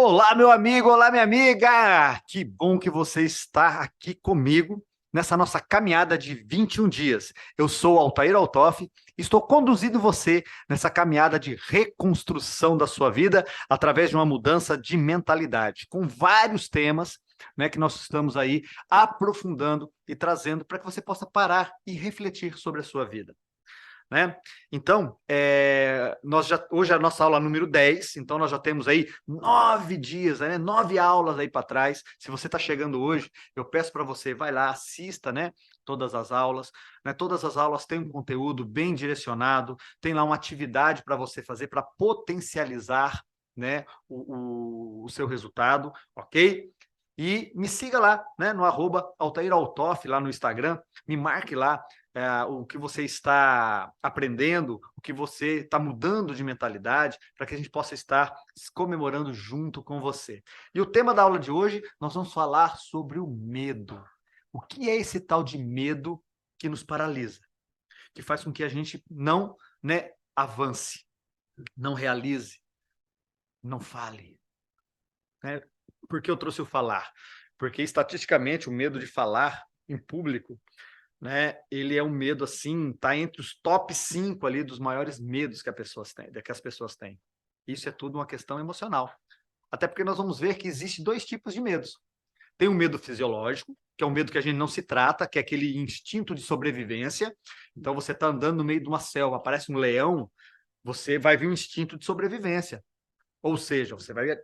Olá, meu amigo, olá, minha amiga! Que bom que você está aqui comigo nessa nossa caminhada de 21 dias. Eu sou o Altair Altoff e estou conduzindo você nessa caminhada de reconstrução da sua vida através de uma mudança de mentalidade, com vários temas, né, que nós estamos aí aprofundando e trazendo para que você possa parar e refletir sobre a sua vida. Né? Então, hoje é a nossa aula número 10, então nós já temos aí 9 dias, né? 9 aulas aí para trás. Se você está chegando hoje, eu peço para você, vai lá, assista, né? Todas as aulas, né? Todas as aulas têm um conteúdo bem direcionado, tem lá uma atividade para você fazer para potencializar, né, o seu resultado, ok? E me siga lá, né, no @AltairAltoff, lá no Instagram, me marque lá o que você está aprendendo, o que você está mudando de mentalidade, para que a gente possa estar comemorando junto com você. E o tema da aula de hoje, nós vamos falar sobre o medo. O que é esse tal de medo que nos paralisa, que faz com que a gente não, né, avance, não realize, não fale, né? Por que eu trouxe o falar? Porque, estatisticamente, o medo de falar em público, né, ele é um medo, assim, está entre os top 5 ali dos maiores medos que as pessoas têm. Isso é tudo uma questão emocional. Até porque nós vamos ver que existe dois tipos de medos. Tem o medo fisiológico, que é um medo que a gente não se trata, que é aquele instinto de sobrevivência. Então, você está andando no meio de uma selva, aparece um leão, você vai vir um instinto de sobrevivência. Ou seja, você vai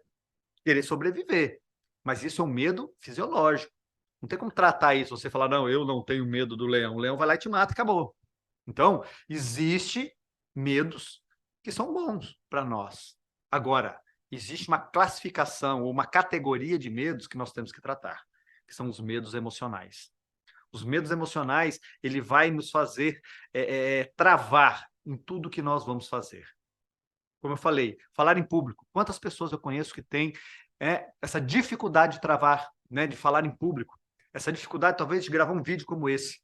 querer sobreviver. Mas isso é um medo fisiológico. Não tem como tratar isso, você falar, não, eu não tenho medo do leão. O leão vai lá e te mata e acabou. Então, existe medos que são bons para nós. Agora, existe uma classificação ou uma categoria de medos que nós temos que tratar, que são os medos emocionais. Os medos emocionais, ele vai nos fazer travar em tudo que nós vamos fazer. Como eu falei, falar em público. Quantas pessoas eu conheço que têm essa dificuldade de travar, né, de falar em público? Essa dificuldade, talvez, de gravar um vídeo como esse.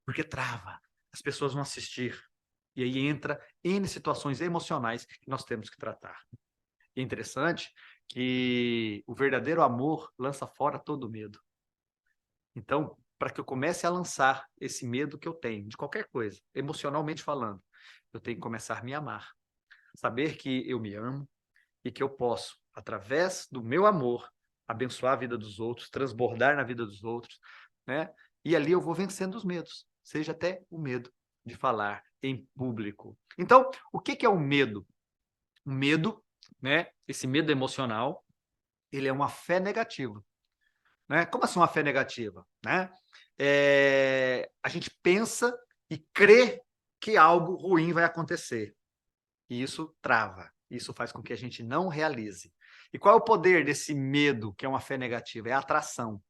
Porque trava. As pessoas vão assistir. E aí entra N situações emocionais que nós temos que tratar. E é interessante que o verdadeiro amor lança fora todo medo. Então, para que eu comece a lançar esse medo que eu tenho, de qualquer coisa, emocionalmente falando, eu tenho que começar a me amar. Saber que eu me amo e que eu posso, através do meu amor, abençoar a vida dos outros, transbordar na vida dos outros, né? E ali eu vou vencendo os medos, seja até o medo de falar em público. Então, o que é o medo? O medo, né? Esse medo emocional, ele é uma fé negativa, né? Como assim uma fé negativa, né? A gente pensa e crê que algo ruim vai acontecer. E isso trava. Isso faz com que a gente não realize. E qual é o poder desse medo, que é uma fé negativa? É a atração.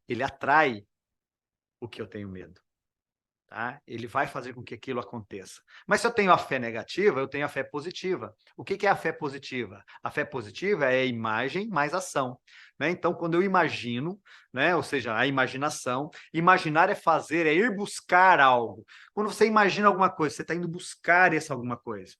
Ele atrai o que eu tenho medo. Tá? Ele vai fazer com que aquilo aconteça. Mas se eu tenho a fé negativa, eu tenho a fé positiva. O que é a fé positiva? A fé positiva é imagem mais ação. Né? Então, quando eu imagino, né? Ou seja, a imaginação, imaginar é fazer, é ir buscar algo. Quando você imagina alguma coisa, você está indo buscar essa alguma coisa.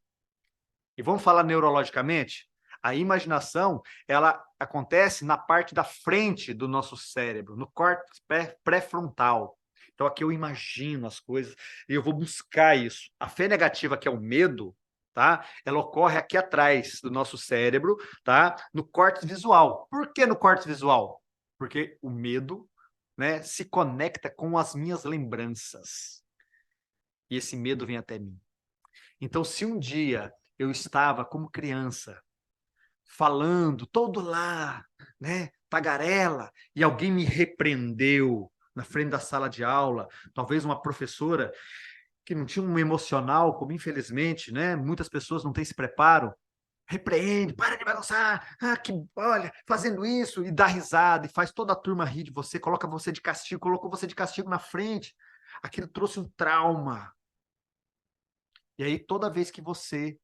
E vamos falar neurologicamente? A imaginação, ela acontece na parte da frente do nosso cérebro, no córtex pré-frontal. Então, aqui eu imagino as coisas e eu vou buscar isso. A fé negativa, que é o medo, tá? Ela ocorre aqui atrás do nosso cérebro, tá? No córtex visual. Por que no córtex visual? Porque o medo, né, se conecta com as minhas lembranças. E esse medo vem até mim. Então, se um dia eu estava como criança, falando, todo lá, né, tagarela, e alguém me repreendeu na frente da sala de aula, talvez uma professora que não tinha um emocional, como infelizmente, né, muitas pessoas não têm esse preparo, repreende, para de bagunçar, que, olha, fazendo isso, e dá risada, e faz toda a turma rir de você, coloca você de castigo, colocou você de castigo na frente, aquilo trouxe um trauma. E aí, toda vez que você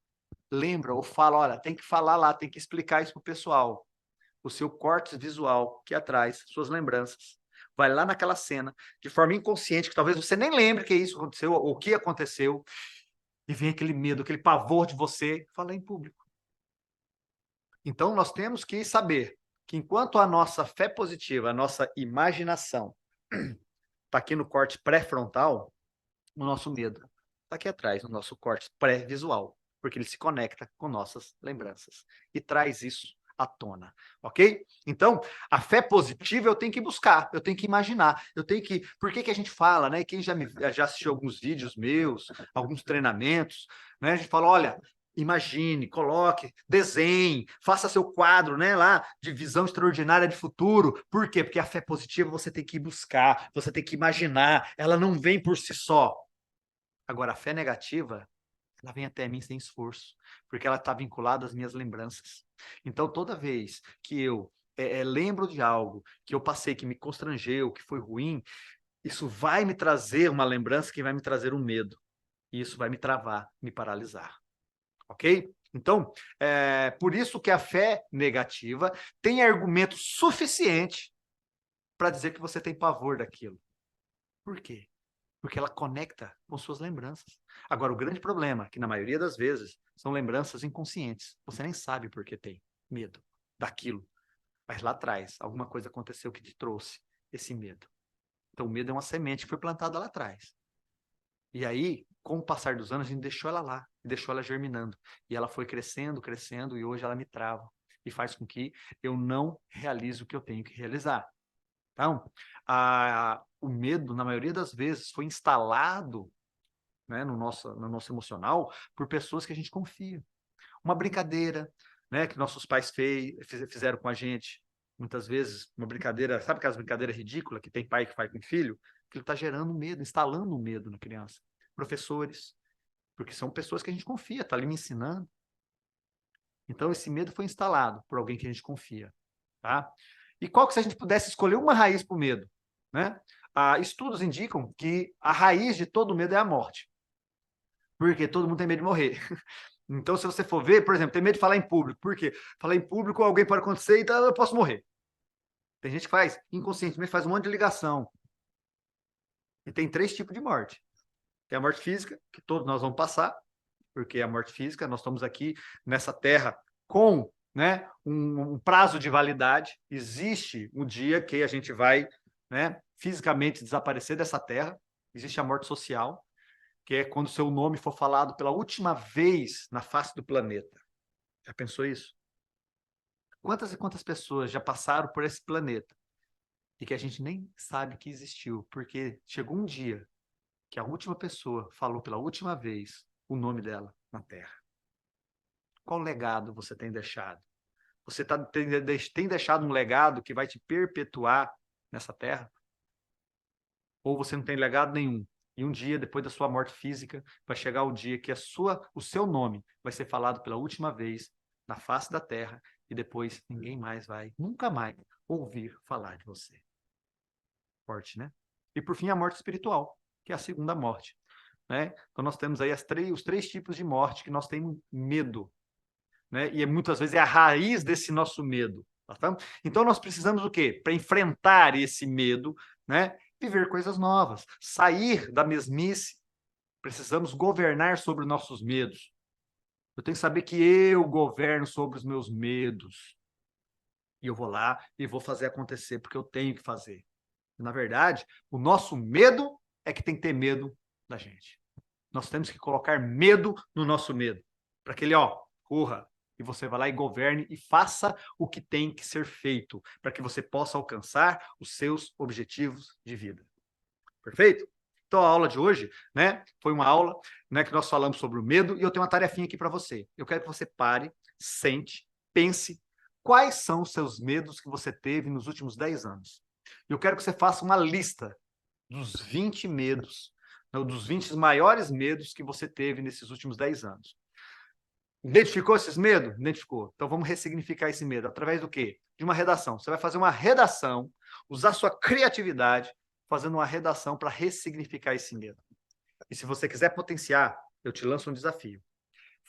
lembra ou fala, olha, tem que falar lá, tem que explicar isso para o pessoal. O seu córtex visual, que atrás, suas lembranças, vai lá naquela cena, de forma inconsciente, que talvez você nem lembre que isso aconteceu, ou o que aconteceu, e vem aquele medo, aquele pavor de você falar em público. Então, nós temos que saber que enquanto a nossa fé positiva, a nossa imaginação está aqui no corte pré-frontal, o nosso medo está aqui atrás, no nosso corte pré-visual, porque ele se conecta com nossas lembranças e traz isso à tona, ok? Então, a fé positiva eu tenho que buscar, eu tenho que imaginar, eu tenho que... Por que que a gente fala, né? Quem já assistiu alguns vídeos meus, alguns treinamentos, né? A gente fala, olha, imagine, coloque, desenhe, faça seu quadro, né, lá de visão extraordinária de futuro. Por quê? Porque a fé positiva você tem que buscar, você tem que imaginar, ela não vem por si só. Agora, a fé negativa, ela vem até mim sem esforço, porque ela está vinculada às minhas lembranças. Então, toda vez que eu lembro de algo que eu passei, que me constrangeu, que foi ruim, isso vai me trazer uma lembrança que vai me trazer um medo. E isso vai me travar, me paralisar. Ok? Então, por isso que a fé negativa tem argumento suficiente para dizer que você tem pavor daquilo. Por quê? Porque ela conecta com suas lembranças. Agora, o grande problema, que na maioria das vezes, são lembranças inconscientes. Você nem sabe por que tem medo daquilo. Mas lá atrás, alguma coisa aconteceu que te trouxe esse medo. Então, o medo é uma semente que foi plantada lá atrás. E aí, com o passar dos anos, a gente deixou ela lá, deixou ela germinando. E ela foi crescendo, crescendo, e hoje ela me trava. E faz com que eu não realize o que eu tenho que realizar. Então, o medo, na maioria das vezes, foi instalado, né, no nosso emocional por pessoas que a gente confia. Uma brincadeira, né, que nossos pais fizeram com a gente. Muitas vezes, uma brincadeira, sabe aquelas brincadeiras ridículas que tem pai que faz com filho? Aquilo está gerando medo, instalando um medo na criança. Professores, porque são pessoas que a gente confia, está ali me ensinando. Então, esse medo foi instalado por alguém que a gente confia. Tá? E qual que, se a gente pudesse escolher uma raiz para o medo? Né? Estudos indicam que a raiz de todo medo é a morte. Porque todo mundo tem medo de morrer. Então, se você for ver, por exemplo, tem medo de falar em público. Por quê? Falar em público, alguém pode acontecer, então eu posso morrer. Tem gente que faz, inconscientemente, faz um monte de ligação. E tem 3 tipos de morte. Tem a morte física, que todos nós vamos passar, porque a morte física, nós estamos aqui nessa terra com, né, um prazo de validade. Existe um dia que a gente vai, né, fisicamente desaparecer dessa terra. Existe a morte social, que é quando seu nome for falado pela última vez na face do planeta. Já pensou isso? Quantas e quantas pessoas já passaram por esse planeta e que a gente nem sabe que existiu, porque chegou um dia que a última pessoa falou pela última vez o nome dela na Terra. Qual legado você tem deixado? Você tem deixado um legado que vai te perpetuar nessa Terra? Ou você não tem legado nenhum? E um dia, depois da sua morte física, vai chegar o dia que o seu nome vai ser falado pela última vez na face da Terra e depois ninguém mais vai, nunca mais, ouvir falar de você. Forte, né? E por fim, a morte espiritual, que é a segunda morte. Né? Então nós temos aí os 3 tipos de morte que nós temos medo. Né? E muitas vezes é a raiz desse nosso medo. Tá? Então nós precisamos o quê? Para enfrentar esse medo, né? Viver coisas novas, sair da mesmice. Precisamos governar sobre nossos medos. Eu tenho que saber que eu governo sobre os meus medos. E eu vou lá e vou fazer acontecer, porque eu tenho que fazer. Na verdade, o nosso medo é que tem que ter medo da gente. Nós temos que colocar medo no nosso medo. Para que ele, corra. E você vai lá e governe e faça o que tem que ser feito. Para que você possa alcançar os seus objetivos de vida. Perfeito? Então, a aula de hoje, né, foi uma aula, né, que nós falamos sobre o medo. E eu tenho uma tarefinha aqui para você. Eu quero que você pare, sente, pense. Quais são os seus medos que você teve nos últimos 10 anos? Eu quero que você faça uma lista dos 20 medos, dos 20 maiores medos que você teve nesses últimos 10 anos. Identificou esses medos? Identificou. Então vamos ressignificar esse medo. Através do quê? De uma redação. Você vai fazer uma redação, usar sua criatividade, fazendo uma redação para ressignificar esse medo. E se você quiser potenciar, eu te lanço um desafio.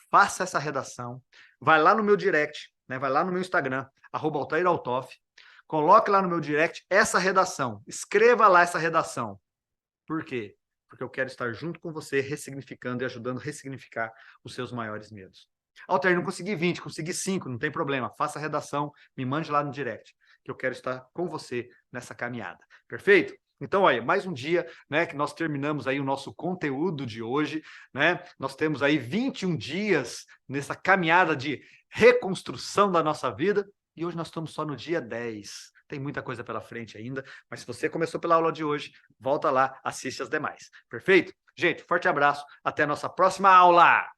Faça essa redação, vai lá no meu direct, né? Vai lá no meu Instagram, @altairaltoff, coloque lá no meu direct essa redação. Escreva lá essa redação. Por quê? Porque eu quero estar junto com você, ressignificando e ajudando a ressignificar os seus maiores medos. Altair, não consegui 20, consegui 5, não tem problema. Faça a redação, me mande lá no direct, que eu quero estar com você nessa caminhada. Perfeito? Então, olha, mais um dia, né, que nós terminamos aí o nosso conteúdo de hoje, né? Nós temos aí 21 dias nessa caminhada de reconstrução da nossa vida e hoje nós estamos só no dia 10. Tem muita coisa pela frente ainda, mas se você começou pela aula de hoje, volta lá, assiste as demais. Perfeito? Gente, forte abraço, até a nossa próxima aula!